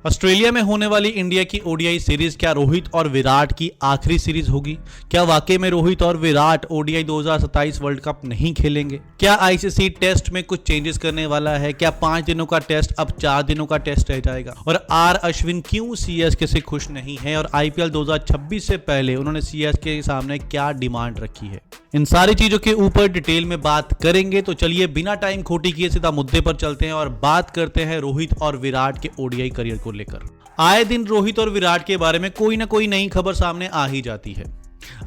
Australia में होने वाली इंडिया की ओडीआई सीरीज क्या रोहित और विराट की आखिरी सीरीज होगी? क्या वाकई में रोहित और विराट ओडीआई 2027 वर्ल्ड कप नहीं खेलेंगे? क्या आईसीसी टेस्ट में कुछ चेंजेस करने वाला है? क्या 5 दिनों का टेस्ट अब 4 दिनों का टेस्ट रह जाएगा? और आर अश्विन क्यों सीएसके से खुश नहीं है और आईपीएल 2026 से पहले उन्होंने सीएसके के सामने क्या डिमांड रखी है? इन सारी चीजों के ऊपर डिटेल में बात करेंगे। तो चलिए बिना टाइम खोटी किए सीधा मुद्दे पर चलते हैं और बात करते हैं रोहित और विराट के ओडीआई करियर को लेकर। आए दिन रोहित और विराट के बारे में कोई ना कोई नई खबर सामने आ ही जाती है।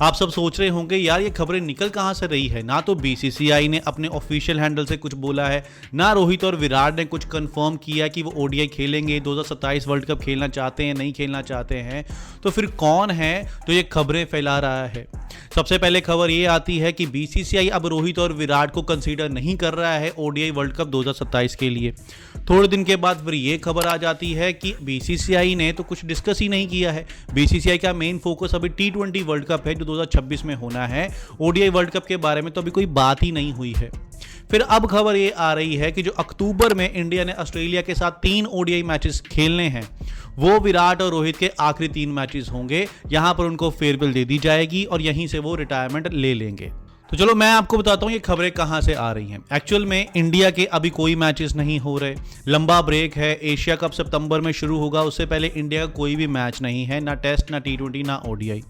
आप सब सोच रहे होंगे यार ये खबरें निकल कहां से रही है? ना तो बीसीसीआई ने अपने ऑफिशियल हैंडल से कुछ बोला है, ना रोहित और विराट ने कुछ कंफर्म किया कि वो ओडीआई खेलेंगे, 2027 वर्ल्ड कप खेलना चाहते हैं, नहीं खेलना चाहते हैं। तो फिर कौन है जो ये खबरें फैला रहा है? सबसे पहले खबर ये आती है कि बीसीसीआई अब रोहित और विराट को कंसीडर नहीं कर रहा है ओडीआई वर्ल्ड कप 2027 के लिए। थोड़े दिन के बाद फिर ये खबर आ जाती है कि बीसीसीआई ने तो कुछ डिस्कस ही नहीं किया है। बीसीसीआई का मेन फोकस अभी टी20 वर्ल्ड कप है जो 2026 में होना है। ओडीआई वर्ल्ड कप के बारे में तो अभी कोई बात ही नहीं हुई है। फिर अब खबर ये आ रही है कि जो अक्टूबर में इंडिया ने ऑस्ट्रेलिया के साथ 3 ओडीआई मैचेस खेलने हैं, वो विराट और रोहित के आखिरी 3 मैचेस होंगे। यहां पर उनको फेयरवेल दे दी जाएगी और यहीं से वो रिटायरमेंट ले लेंगे। तो चलो मैं आपको बताता हूं ये खबरें कहां से आ रही हैं। एक्चुअल में इंडिया के अभी कोई मैचेस नहीं हो रहे, लंबा ब्रेक है। एशिया कप सितंबर में शुरू होगा, उससे पहले इंडिया का कोई भी मैच नहीं है, ना टेस्ट, ना टी20, ना ओडीआई।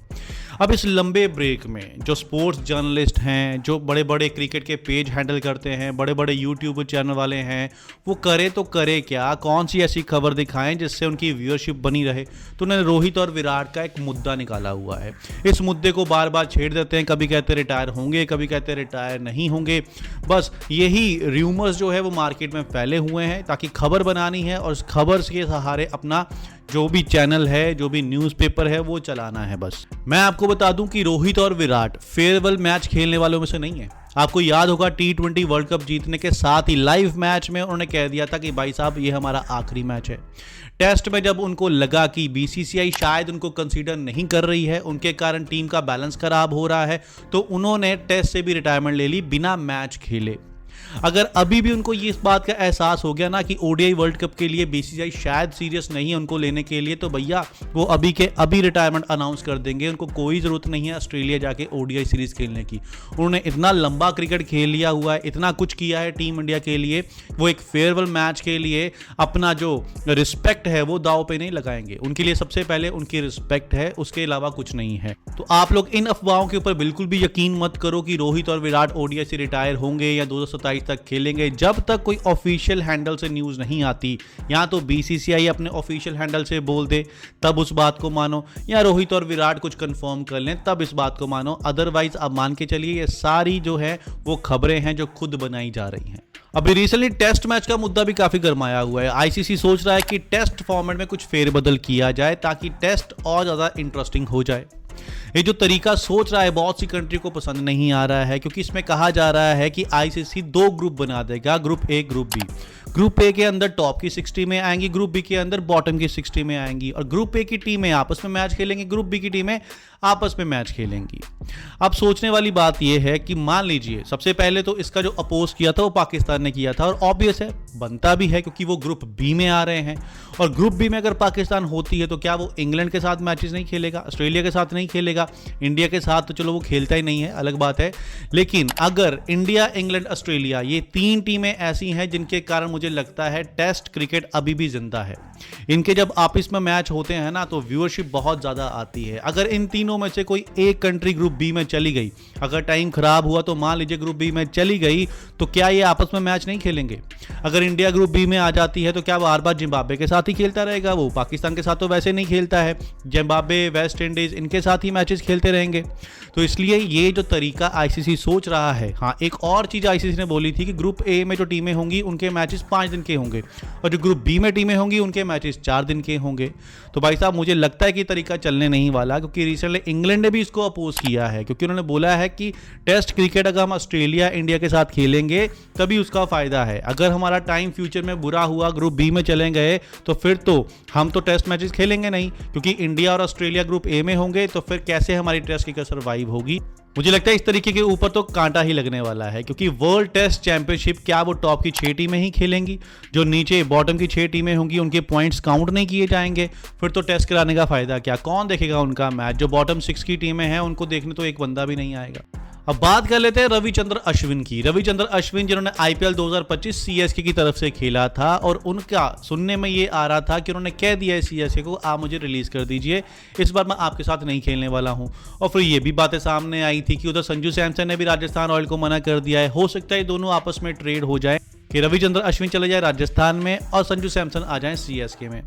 अब इस लंबे ब्रेक में जो स्पोर्ट्स जर्नलिस्ट हैं, जो बड़े बड़े क्रिकेट के पेज हैंडल करते हैं, बड़े बड़े यूट्यूब चैनल वाले हैं, वो करे तो करे क्या? कौन सी ऐसी खबर दिखाएं जिससे उनकी व्यूअरशिप बनी रहे? तो उन्होंने रोहित और विराट का एक मुद्दा निकाला हुआ है। इस मुद्दे को बार बार छेड़ देते हैं, कभी कहते रिटायर होंगे, कभी कहते रिटायर नहीं होंगे। बस यही र्यूमर्स जो है वो मार्केट में फैले हुए हैं ताकि खबर बनानी है और उस खबर के सहारे अपना जो भी चैनल है, जो भी न्यूज़पेपर है, वो चलाना है। बस मैं आपको बता दूं कि रोहित और विराट फेयरवेल मैच खेलने वालों में से नहीं है। आपको याद होगा टी20 वर्ल्ड कप जीतने के साथ ही लाइव मैच में उन्होंने कह दिया था कि भाई साहब ये हमारा आखिरी मैच है। टेस्ट में जब उनको लगा कि बीसीसीआई शायद उनको कंसीडर नहीं कर रही है, उनके कारण टीम का बैलेंस खराब हो रहा है, तो उन्होंने टेस्ट से भी रिटायरमेंट ले ली बिना मैच खेले। अगर अभी भी उनको ये इस बात का एहसास हो गया ना कि ओडीआई वर्ल्ड कप के लिए बीसीसीआई शायद सीरियस नहीं है उनको लेने के लिए, तो भैया वो अभी के अभी रिटायरमेंट अनाउंस कर देंगे। उनको कोई ज़रूरत नहीं है ऑस्ट्रेलिया जाके ओडीआई सीरीज खेलने की। उन्होंने इतना लंबा क्रिकेट खेल लिया हुआ है, इतना कुछ किया है टीम इंडिया के लिए, वो एक फेयरवेल मैच के लिए अपना जो रिस्पेक्ट है वो दाव पे नहीं लगाएंगे। उनके लिए सबसे पहले उनकी रिस्पेक्ट है, उसके अलावा कुछ नहीं है। तो आप लोग इन अफवाहों के ऊपर बिल्कुल भी यकीन मत करो कि रोहित और विराट ओडीआई से रिटायर होंगे या 2027 तक खेलेंगे। जब तक कोई ऑफिशियल हैंडल से न्यूज़ नहीं आती, या तो बीसीसीआई अपने ऑफिशियल हैंडल से बोल दे तब उस बात को मानो, या रोहित और विराट कुछ कंफर्म कर लें तब इस बात को मानो। अदरवाइज अब मान के चलिए ये सारी जो है वो खबरें हैं जो खुद बनाई जा रही हैं। अभी रिसेंटली टेस्ट मैच का मुद्दा भी काफी गरमाया हुआ है। आईसीसी सोच रहा है कि टेस्ट फॉर्मेट में कुछ फेरबदल किया जाए ताकि टेस्ट और ज्यादा इंटरेस्टिंग हो जाए। ये जो तरीका सोच रहा है बहुत सी कंट्री को पसंद नहीं आ रहा है, क्योंकि इसमें कहा जा रहा है कि आईसीसी 2 ग्रुप बना देगा, group A, group B. Group A के अंदर टॉप की 60 में आएंगी, ग्रुप बी के अंदर बॉटम की 60 में आएंगी, और ग्रुप ए की टीमें आपस में मैच खेलेंगी, ग्रुप बी की टीमें आपस में मैच खेलेंगी। अब सोचने वाली बात यह है कि मान लीजिए सबसे पहले तो इसका जो अपोज किया था वो पाकिस्तान ने किया था, और ऑब्वियस है, बनता भी है क्योंकि वो ग्रुप बी में आ रहे हैं। और ग्रुप बी में अगर पाकिस्तान होती है तो क्या वो इंग्लैंड के साथ मैचेस नहीं खेलेगा, ऑस्ट्रेलिया के साथ नहीं खेलेगा? इंडिया के साथ तो चलो वो खेलता ही नहीं है, अलग बात है। लेकिन अगर इंडिया, इंग्लैंड, ऑस्ट्रेलिया, ये 3 टीमें ऐसी हैं जिनके कारण मुझे लगता है टेस्ट क्रिकेट अभी भी जिंदा है। इनके जब आपस में मैच होते हैं ना तो व्यूअरशिप बहुत ज्यादा आती है। अगर इन तीनों में से कोई एक कंट्री ग्रुप बी में चली गई, अगर टाइम खराब हुआ तो मान लीजिए ग्रुप बी में चली गई, तो क्या ये आपस में मैच नहीं खेलेंगे? अगर इंडिया ग्रुप बी में आ जाती है तो क्या बार बार जिम्बाब्वे के साथ ही खेलता रहेगा? वो पाकिस्तान के साथ तो वैसे नहीं खेलता है, जिम्बाब्वे, वेस्ट इंडीज, इनके साथ ही मैचेस खेलते रहेंगे। तो इसलिए ये जो तरीका आईसीसी सोच रहा है। हाँ, एक और चीज आईसीसी ने बोली थी कि ग्रुप ए में जो टीमें होंगी उनके मैचेस 5 दिन के होंगे, और जो ग्रुप बी में टीमें होंगी उनके मैचेस 4 दिन के होंगे। तो भाई साहब मुझे लगता है कि तरीका चलने नहीं वाला, क्योंकि रिसेंटली इंग्लैंड ने भी इसको अपोज किया है, क्योंकि उन्होंने बोला है कि टेस्ट क्रिकेट अगर हम ऑस्ट्रेलिया, इंडिया के साथ खेलेंगे तभी उसका फायदा है। अगर हमारा टाइम फ्यूचर में बुरा हुआ, ग्रुप बी में चले गए, तो फिर तो हम तो टेस्ट मैचेस खेलेंगे नहीं, क्योंकि इंडिया और ऑस्ट्रेलिया ग्रुप ए में होंगे, तो फिर कैसे हमारी टेस्ट क्रिकेट सर्वाइव होगी? मुझे लगता है इस तरीके के ऊपर तो कांटा ही लगने वाला है, क्योंकि वर्ल्ड टेस्ट चैंपियनशिप क्या वो टॉप की 6 टीमें ही खेलेंगी? जो नीचे बॉटम की 6 टीमें होंगी उनके पॉइंट्स काउंट नहीं किए जाएंगे? फिर तो टेस्ट कराने का फायदा क्या? कौन देखेगा उनका मैच? जो बॉटम 6 की टीमें हैं उनको देखने तो एक बंदा भी नहीं आएगा। अब बात कर लेते हैं रविचंद्र अश्विन की। रविचंद्र अश्विन जिन्होंने आईपीएल 2025 सीएसके की तरफ से खेला था, और उनका सुनने में ये आ रहा था कि उन्होंने कह दिया है सीएसके को, आप मुझे रिलीज कर दीजिए, इस बार मैं आपके साथ नहीं खेलने वाला हूं। और फिर ये भी बातें सामने आई थी कि उधर संजू सैमसन ने भी राजस्थान रॉयल को मना कर दिया है। हो सकता है दोनों आपस में ट्रेड हो जाए कि रविचंद्र अश्विन चले जाए राजस्थान में और संजू सैमसन आ जाएं सीएसके में।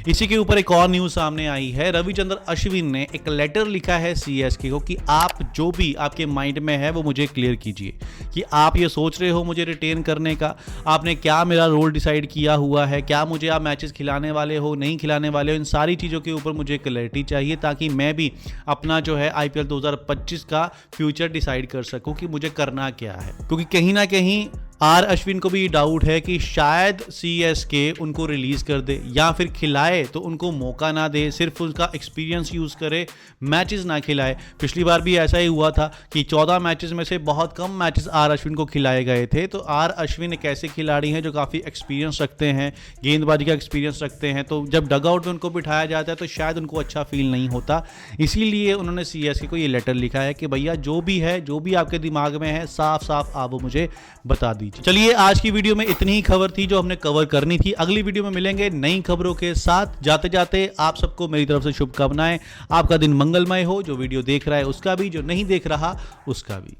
इसी के ऊपर एक और न्यूज़ सामने आई है। रविचंद्र अश्विन ने एक लेटर लिखा है सीएसके को कि आप जो भी आपके माइंड में है वो मुझे क्लियर कीजिए, कि आप ये सोच रहे हो मुझे रिटेन करने का, आपने क्या मेरा रोल डिसाइड किया हुआ है, क्या मुझे आप मैचेस खिलाने वाले हो, नहीं खिलाने वाले हो, इन सारी चीज़ों के ऊपर मुझे क्लैरिटी चाहिए, ताकि मैं भी अपना जो है आईपीएल 2025 का फ्यूचर डिसाइड कर सकूं कि मुझे करना क्या है। क्योंकि कहीं ना कहीं आर अश्विन को भी डाउट है कि शायद सीएसके उनको रिलीज कर दे, या फिर खिलाए तो उनको मौका ना दे, सिर्फ उसका एक्सपीरियंस यूज करे, मैचेस ना खिलाए। पिछली बार भी ऐसा ही हुआ था कि 14 मैचेस में से बहुत कम मैचेस आर अश्विन को खिलाए गए थे। तो आर अश्विन एक ऐसे खिलाड़ी हैं जो काफ़ी एक्सपीरियंस रखते हैं, गेंदबाजी का एक्सपीरियंस रखते हैं, तो जब डगआउट में उनको बिठाया जाता है तो शायद उनको अच्छा फील नहीं होता। इसीलिए उन्होंने सीएसके को ये लेटर लिखा है कि भैया जो भी है, जो भी आपके दिमाग में है, साफ साफ आप मुझे बता दीजिए। चलिए, आज की वीडियो में इतनी ही खबर थी जो हमने कवर करनी थी। अगली वीडियो में मिलेंगे नई खबरों के साथ। जाते जाते आप सबको मेरी तरफ से शुभकामनाएं। आपका दिन मंगलमय हो। जो वीडियो देख रहा है उसका भी, जो नहीं देख रहा उसका भी।